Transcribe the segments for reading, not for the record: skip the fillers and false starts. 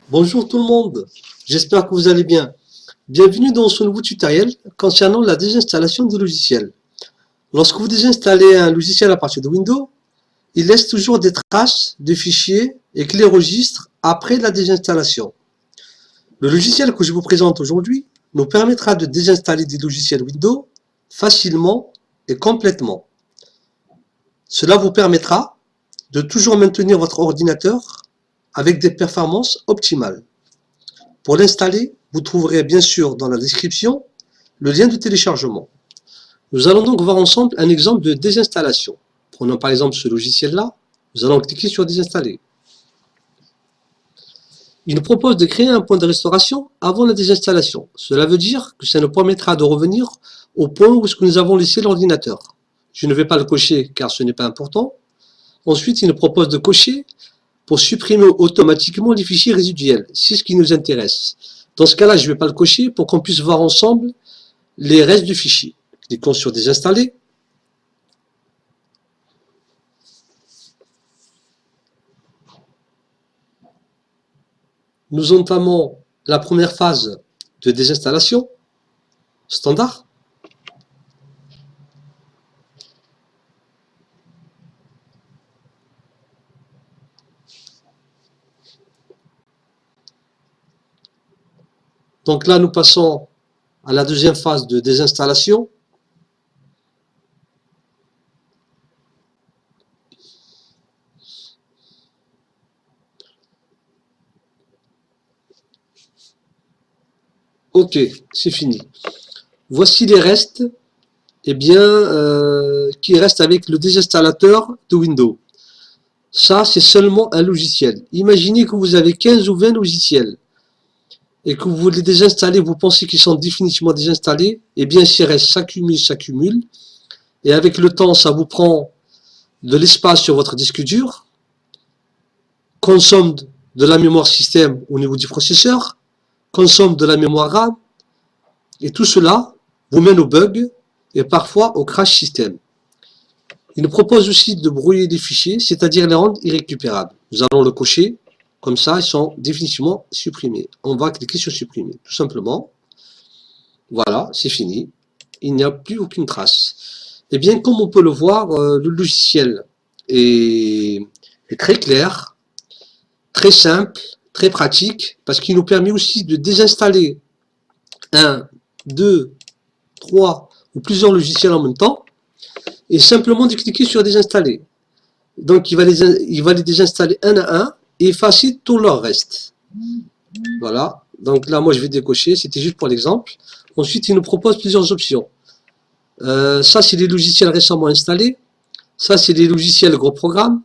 Bonjour tout le monde, j'espère que vous allez bien. Bienvenue dans ce nouveau tutoriel concernant la désinstallation du logiciel. Lorsque vous désinstallez un logiciel à partir de Windows, il laisse toujours des traces de fichiers et clés registres après la désinstallation. Le logiciel que je vous présente aujourd'hui nous permettra de désinstaller des logiciels Windows facilement et complètement. Cela vous permettra de toujours maintenir votre ordinateur avec des performances optimales. Pour l'installer, vous trouverez bien sûr dans la description le lien de téléchargement. Nous allons donc voir ensemble un exemple de désinstallation. Prenons par exemple ce logiciel-là, nous allons cliquer sur désinstaller. Il nous propose de créer un point de restauration avant la désinstallation. Cela veut dire que ça nous permettra de revenir au point où nous avons laissé l'ordinateur. Je ne vais pas le cocher car ce n'est pas important. Ensuite, il nous propose de cocher pour supprimer automatiquement les fichiers résiduels. C'est ce qui nous intéresse. Dans ce cas-là, je ne vais pas le cocher pour qu'on puisse voir ensemble les restes du fichier. Cliquons sur désinstaller. Nous entamons la première phase de désinstallation, standard. Donc là, nous passons à la deuxième phase de désinstallation. Ok, c'est fini. Voici les restes qui restent avec le désinstallateur de Windows. Ça, c'est seulement un logiciel. Imaginez que vous avez 15 ou 20 logiciels et que vous voulez désinstaller, vous pensez qu'ils sont définitivement désinstallés, et bien ces restes s'accumulent, et avec le temps, ça vous prend de l'espace sur votre disque dur, consomme de la mémoire système au niveau du processeur, consomme de la mémoire RAM, et tout cela vous mène au bug et parfois au crash système. Il nous propose aussi de brouiller des fichiers, c'est-à-dire les rendre irrécupérables. Nous allons le cocher, comme ça ils sont définitivement supprimés. On va cliquer sur supprimer, tout simplement. Voilà, c'est fini. Il n'y a plus aucune trace. Et bien, comme on peut le voir, le logiciel est très clair, très simple, très pratique, parce qu'il nous permet aussi de désinstaller 1, 2, 3 ou plusieurs logiciels en même temps, et simplement de cliquer sur désinstaller. Donc il va les désinstaller un à un et effacer tout leur reste. Voilà, donc là moi je vais décocher, c'était juste pour l'exemple. Ensuite il nous propose plusieurs options. Ça c'est les logiciels récemment installés, ça c'est les logiciels gros programmes,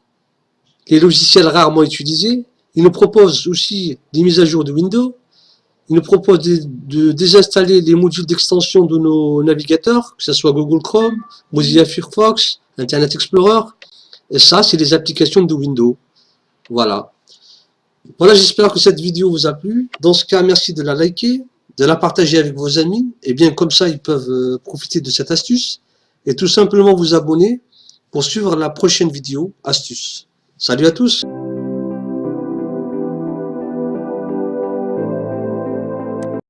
les logiciels rarement utilisés. Il nous propose aussi des mises à jour de Windows. Il nous propose de désinstaller les modules d'extension de nos navigateurs, que ce soit Google Chrome, Mozilla Firefox, Internet Explorer. Et ça, c'est les applications de Windows. Voilà. Voilà, j'espère que cette vidéo vous a plu. Dans ce cas, merci de la liker, de la partager avec vos amis. Et bien, comme ça, ils peuvent profiter de cette astuce. Et tout simplement vous abonner pour suivre la prochaine vidéo astuce. Salut à tous!